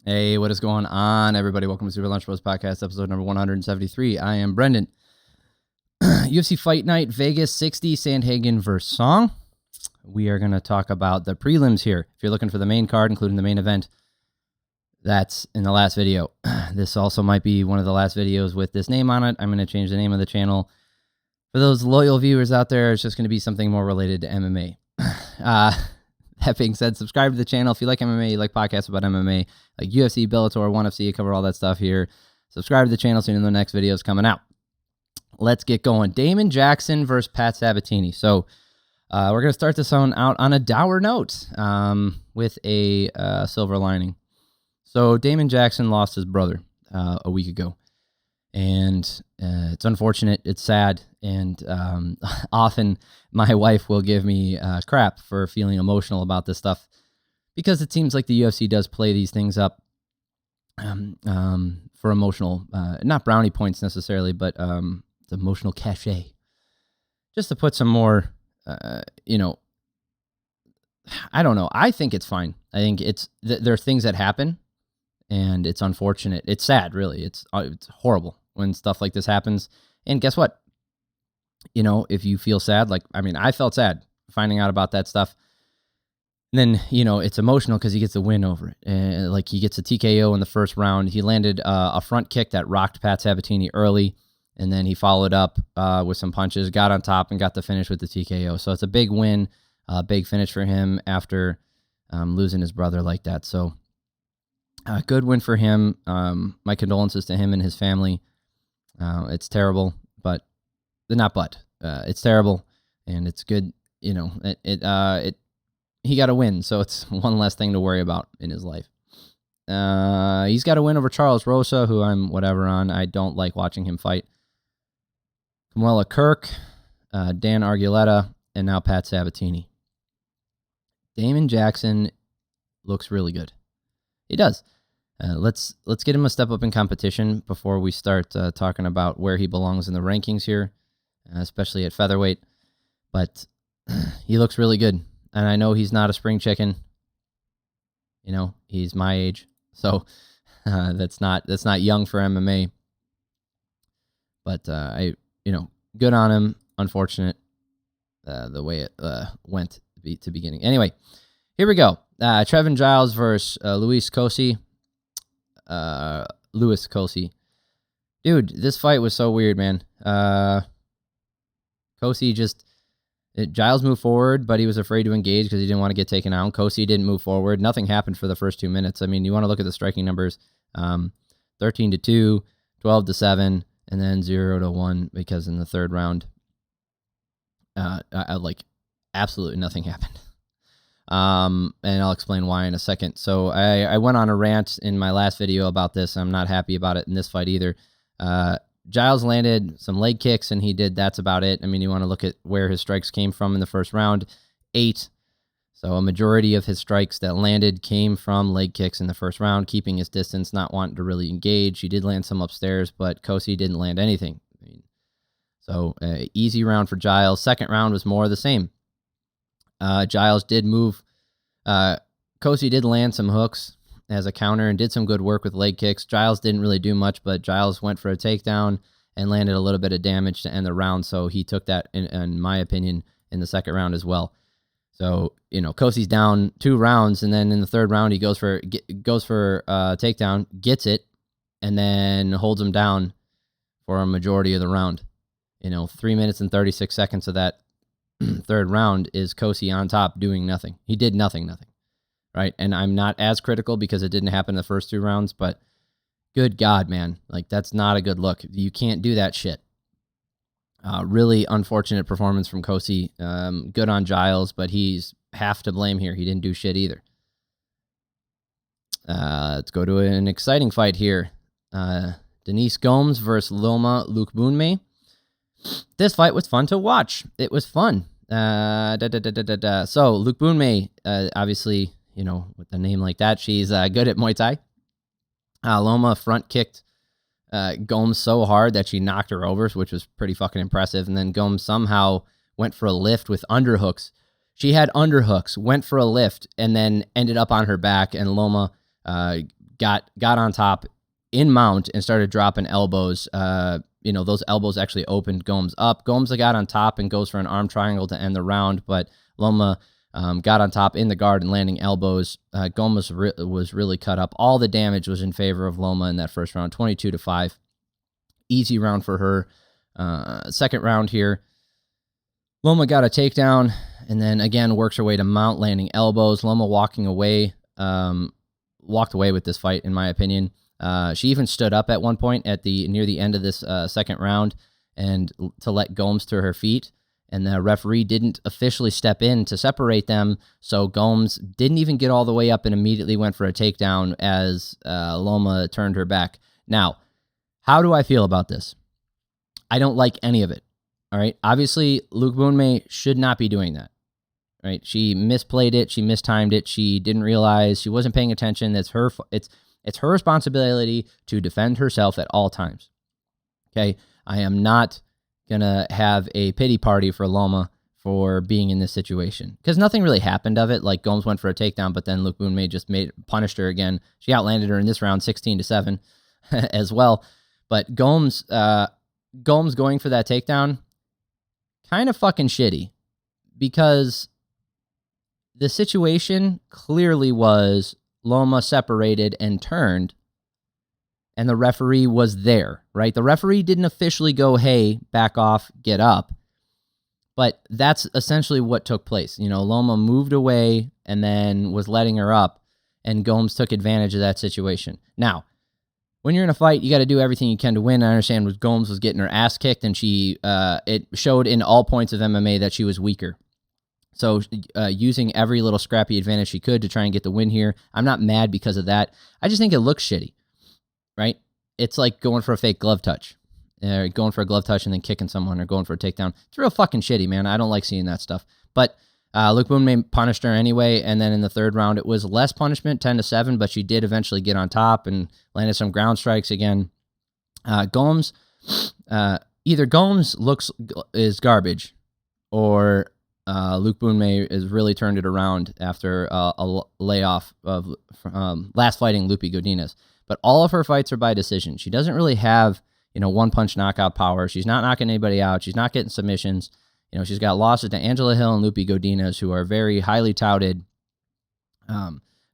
Hey, what is going on, everybody? Welcome to Super Lunch Bros Podcast, episode number 173. I am Brendan. UFC Fight Night, Vegas 60, Sandhagen versus Song. We are going to talk about the prelims here. If you're looking for the main card, including the main event, that's in the last video. This also might be one of the last videos with this name on it. I'm going to change the name of the channel. For those loyal viewers out there, it's just going to be something more related to MMA. That being said, subscribe to the channel if you like MMA, you like podcasts about MMA, like UFC, Bellator, ONE FC, cover all that stuff here. Subscribe to the channel so you know the next video is coming out. Let's get going. Damon Jackson versus Pat Sabatini. So we're going to start this out on a dour note with a silver lining. So Damon Jackson lost his brother a week ago. And it's unfortunate, it's sad, and often my wife will give me crap for feeling emotional about this stuff because it seems like the UFC does play these things up for emotional, not brownie points necessarily, but it's emotional cachet. Just to put some more, I don't know. I think it's fine. I think there are things that happen, and it's unfortunate. It's sad, really. It's horrible when stuff like this happens. And guess what? If you feel sad, I felt sad finding out about that stuff. And then, it's emotional because he gets a win over it. He gets a TKO in the first round. He landed a front kick that rocked Pat Sabatini early, and then he followed up with some punches, got on top, and got the finish with the TKO. So it's a big win, big finish for him after losing his brother like that. So good win for him. My condolences to him and his family. It's terrible, it's terrible, and it's good. He got a win, so it's one less thing to worry about in his life. He's got a win over Charles Rosa, who I'm whatever on. I don't like watching him fight. Kamuela Kirk, Dan Arguleta, and now Pat Sabatini. Damon Jackson looks really good. He does. Let's get him a step up in competition before we start talking about where he belongs in the rankings here, especially at featherweight. But he looks really good, and I know he's not a spring chicken. He's my age, so that's not young for MMA. But good on him. Unfortunate the way it went to beginning. Anyway, here we go. Trevin Giles versus Luis Cosce. Lewis Cosce. Dude, this fight was so weird, man. Giles moved forward, but he was afraid to engage because he didn't want to get taken out. Cosce didn't move forward. Nothing happened for the first 2 minutes. I mean, you want to look at the striking numbers. 13-2, 12-7, and then 0-1 because in the third round, absolutely nothing happened. And I'll explain why in a second. So I went on a rant in my last video about this. I'm not happy about it in this fight either. Giles landed some leg kicks, and he did. That's about it. I mean, you want to look at where his strikes came from in the first round, 8. So a majority of his strikes that landed came from leg kicks in the first round, keeping his distance, not wanting to really engage. He did land some upstairs, but Cosce didn't land anything. Easy round for Giles. Second round was more of the same. Giles did move. Cosce did land some hooks as a counter and did some good work with leg kicks. Giles didn't really do much, but Giles went for a takedown and landed a little bit of damage to end the round. So he took that, in my opinion, in the second round as well. So, Cosce's down 2 rounds, and then in the third round, he goes for a takedown, gets it, and then holds him down for a majority of the round. 3 minutes and 36 seconds of that third round is Cosce on top doing nothing. He did nothing. Right? And I'm not as critical because it didn't happen in the first 2 rounds, but good God, man. That's not a good look. You can't do that shit. Really unfortunate performance from Cosce. Good on Giles, but he's half to blame here. He didn't do shit either. Let's go to an exciting fight here. Denise Gomes versus Loma Lukebunme. This fight was fun to watch. It was fun. So Lukebunme, obviously, with a name like that, she's good at Muay Thai. Loma front kicked Gomes so hard that she knocked her over, which was pretty fucking impressive. And then Gomes somehow went for a lift with underhooks. She had underhooks, went for a lift, and then ended up on her back, and Loma got on top in mount and started dropping elbows. Those elbows actually opened Gomes up. Gomes got on top and goes for an arm triangle to end the round, but Loma got on top in the guard and landing elbows. Gomes was really cut up. All the damage was in favor of Loma in that first round, 22-5. Easy round for her. Second round here, Loma got a takedown and then again works her way to mount, landing elbows. Loma walked away with this fight, in my opinion. She even stood up at one point near the end of this second round and to let Gomes to her feet. And the referee didn't officially step in to separate them, so Gomes didn't even get all the way up and immediately went for a takedown as Loma turned her back. Now, how do I feel about this? I don't like any of it. All right. Obviously, Luke Boonmay should not be doing that. Right? She misplayed it. She mistimed it. She didn't realize. She wasn't paying attention. It's her responsibility to defend herself at all times. Okay. I am not gonna have a pity party for Loma for being in this situation because nothing really happened of it. Like Gomes went for a takedown, but then Luke Boonmay just punished her again. She outlanded her in this round, 16-7, as well. But Gomes going for that takedown, kind of fucking shitty because the situation clearly was Loma separated and turned, and the referee was there, right? The referee didn't officially go, hey, back off, get up. But that's essentially what took place. Loma moved away and then was letting her up, and Gomes took advantage of that situation. Now, when you're in a fight, you got to do everything you can to win. I understand Gomes was getting her ass kicked, and it showed in all points of MMA that she was weaker. So using every little scrappy advantage she could to try and get the win here. I'm not mad because of that. I just think it looks shitty, right? It's like going for a fake glove touch, going for a glove touch and then kicking someone or going for a takedown. It's real fucking shitty, man. I don't like seeing that stuff. But Luke Boonmay punished her anyway, and then in the third round, it was less punishment, 10-7, but she did eventually get on top and landed some ground strikes again. Gomes, either Gomes is garbage, or Luke Boonmay has really turned it around after a layoff of last fighting Lupi Godinez. But all of her fights are by decision. She doesn't really have, one-punch knockout power. She's not knocking anybody out. She's not getting submissions. She's got losses to Angela Hill and Lupi Godinez, who are very highly touted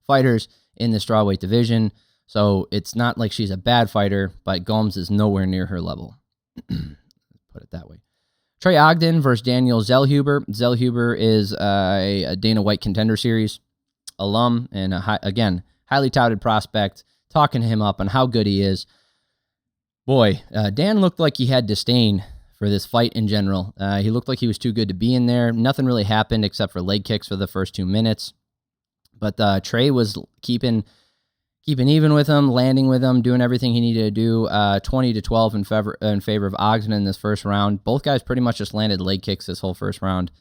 fighters in the strawweight division. So it's not like she's a bad fighter, but Gomes is nowhere near her level. Put it that way. Trey Ogden versus Daniel Zellhuber. Zellhuber is a Dana White Contender Series alum and, again, highly touted prospect, talking him up on how good he is. Boy, Dan looked like he had disdain for this fight in general. He looked like he was too good to be in there. Nothing really happened except for leg kicks for the first 2 minutes. But Trey was keeping even with him, landing with him, doing everything he needed to do. 20-12 in favor of Ogden in this first round. Both guys pretty much just landed leg kicks this whole first round.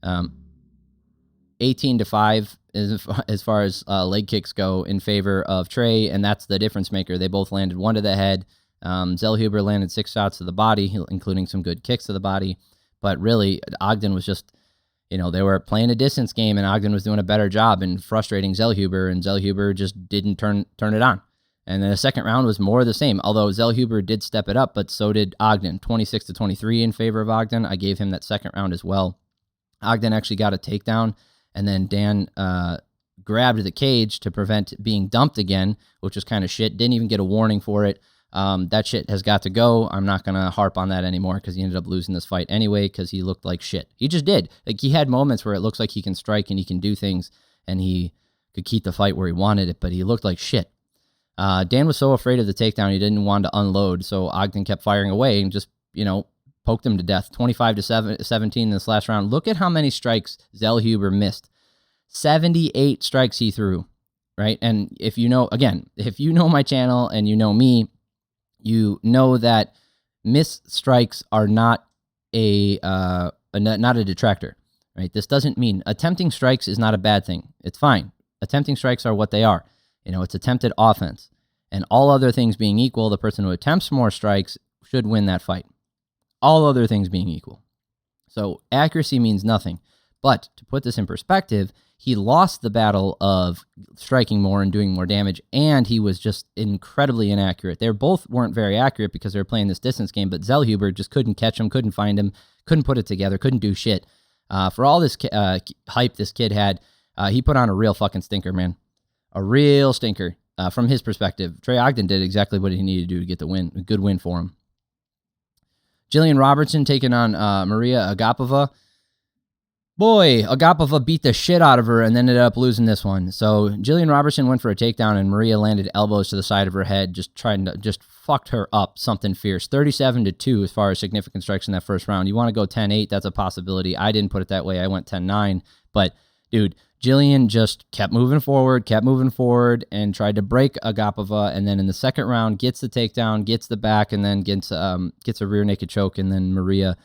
18-5 as far as leg kicks go in favor of Trey, and that's the difference maker. They both landed one to the head. Zellhuber landed 6 shots to the body, including some good kicks to the body. But really, Ogden was just, they were playing a distance game, and Ogden was doing a better job in frustrating Zellhuber, and Zellhuber just didn't turn it on. And then the second round was more of the same, although Zellhuber did step it up, but so did Ogden. 26-23 in favor of Ogden. I gave him that second round as well. Ogden actually got a takedown, and then Dan grabbed the cage to prevent being dumped again, which was kind of shit. Didn't even get a warning for it. That shit has got to go. I'm not going to harp on that anymore because he ended up losing this fight anyway because he looked like shit. He just did. Like, he had moments where it looks like he can strike and he can do things and he could keep the fight where he wanted it, but he looked like shit. Dan was so afraid of the takedown he didn't want to unload, so Ogden kept firing away and just, poked him to death. 25-17 in this last round. Look at how many strikes Zellhuber missed. 78 strikes he threw, right? And if you know my channel and you know me, you know that missed strikes are not not a detractor, right? This doesn't mean attempting strikes is not a bad thing. It's fine. Attempting strikes are what they are. It's attempted offense. And all other things being equal, the person who attempts more strikes should win that fight. All other things being equal. So accuracy means nothing. But to put this in perspective, he lost the battle of striking more and doing more damage, and he was just incredibly inaccurate. They both weren't very accurate because they were playing this distance game, but Zellhuber just couldn't catch him, couldn't find him, couldn't put it together, couldn't do shit. For all this hype this kid had, he put on a real fucking stinker, man. A real stinker from his perspective. Trey Ogden did exactly what he needed to do to get the win, a good win for him. Jillian Robertson taking on Maria Agapova. Boy, Agapova beat the shit out of her and then ended up losing this one. So Jillian Robertson went for a takedown and Maria landed elbows to the side of her head, just fucked her up something fierce. 37-2 as far as significant strikes in that first round. You want to go 10-8, that's a possibility. I didn't put it that way. I went 10-9. But, dude, Jillian just kept moving forward, and tried to break Agapova. And then in the second round, gets the takedown, gets the back, and then gets a rear naked choke. And then Maria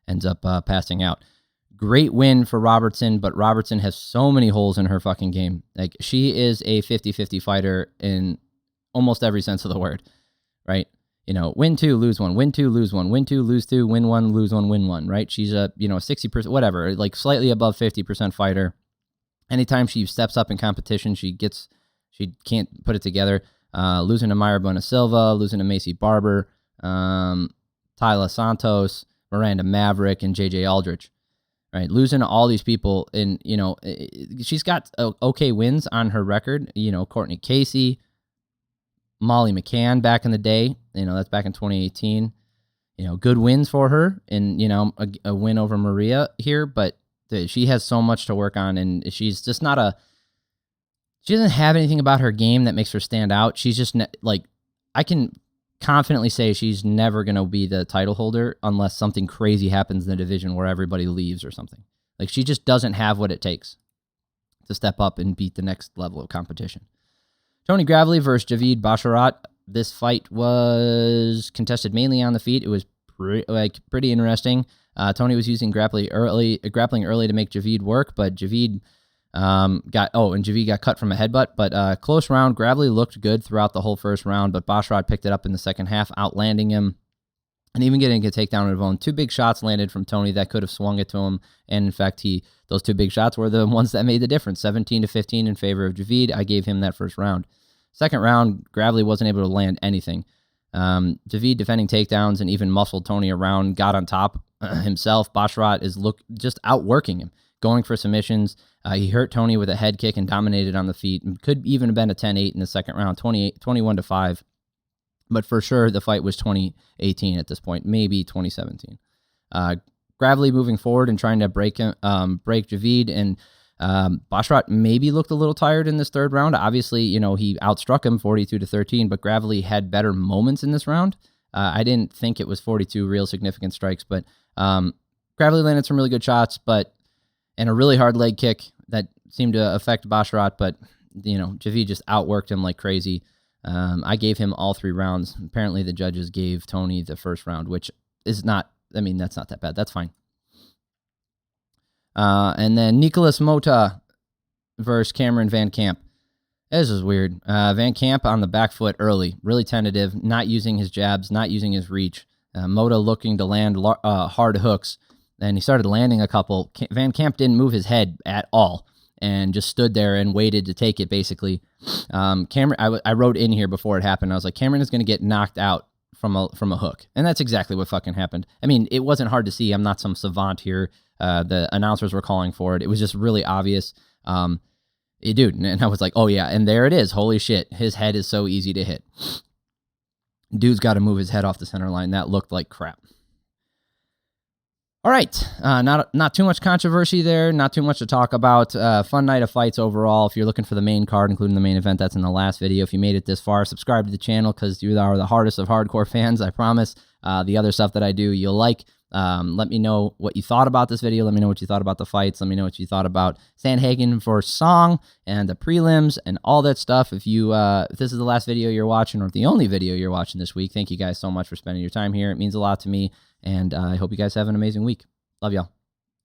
ends up passing out. Great win for Robertson, but Robertson has so many holes in her fucking game. Like, she is a 50-50 fighter in almost every sense of the word, right? You know, win 2, lose 1, win 2, lose 1, win 2, lose 2, win 1, lose 1, win 1, right? She's a, 60%, whatever, like slightly above 50% fighter. Anytime she steps up in competition, she can't put it together. Losing to Mayra Bona Silva, losing to Macy Barber, Tyla Santos, Miranda Maverick, and JJ Aldrich. Right, losing to all these people, and she's got okay wins on her record. Courtney Casey, Molly McCann back in the day. That's back in 2018. Good wins for her, and a win over Maria here. But she has so much to work on, and she's just not she doesn't have anything about her game that makes her stand out. She's just I can confidently say she's never going to be the title holder unless something crazy happens in the division where everybody leaves or something. Like, she just doesn't have what it takes to step up and beat the next level of competition. Tony Gravely versus Javid Basharat. This fight was contested mainly on the feet. It was pretty interesting. Tony was using grappling early to make Javid work, but Javid Javid got cut from a headbutt, but close round. Gravely looked good throughout the whole first round, but Basharat picked it up in the second half, outlanding him and even getting a takedown of his own. 2 big shots landed from Tony that could have swung it to him, and in fact, those 2 big shots were the ones that made the difference. 17-15 in favor of Javid. I gave him that first round. Second round, Gravely wasn't able to land anything. Javid defending takedowns and even muscled Tony around, got on top himself. Basharat is just outworking him, going for submissions. He hurt Tony with a head kick and dominated on the feet. Could even have been a 10-8 in the second round, 21-5. But for sure, the fight was 2018 at this point, maybe 2017. Gravely moving forward and trying to break Javid, and Basharat maybe looked a little tired in this third round. Obviously, he outstruck him 42-13, but Gravely had better moments in this round. I didn't think it was 42 real significant strikes, but Gravely landed some really good shots, and a really hard leg kick that seemed to affect Basharat, but, Javid just outworked him like crazy. I gave him all 3 rounds. Apparently the judges gave Tony the first round, which is not, that's not that bad. That's fine. And then Nicholas Mota versus Cameron Van Camp. This is weird. Van Camp on the back foot early, really tentative, not using his jabs, not using his reach. Mota looking to land hard hooks, and he started landing a couple. Van Camp didn't move his head at all and just stood there and waited to take it, basically. Cameron, I wrote in here before it happened, I was like, Cameron is going to get knocked out from a hook. And that's exactly what fucking happened. It wasn't hard to see. I'm not some savant here. The announcers were calling for it. It was just really obvious. Dude, and I was like, oh yeah, and there it is. Holy shit. His head is so easy to hit. Dude's got to move his head off the center line. That looked like crap. All right, not too much controversy there, not too much to talk about. Fun night of fights overall. If you're looking for the main card, including the main event, that's in the last video. If you made it this far, subscribe to the channel because you are the hardest of hardcore fans, I promise. The other stuff that I do, you'll like. Let me know what you thought about this video. Let me know what you thought about the fights. Let me know what you thought about Sandhagen for Song and the prelims and all that stuff. If this is the last video you're watching or the only video you're watching this week, thank you guys so much for spending your time here. It means a lot to me, and I hope you guys have an amazing week. Love y'all.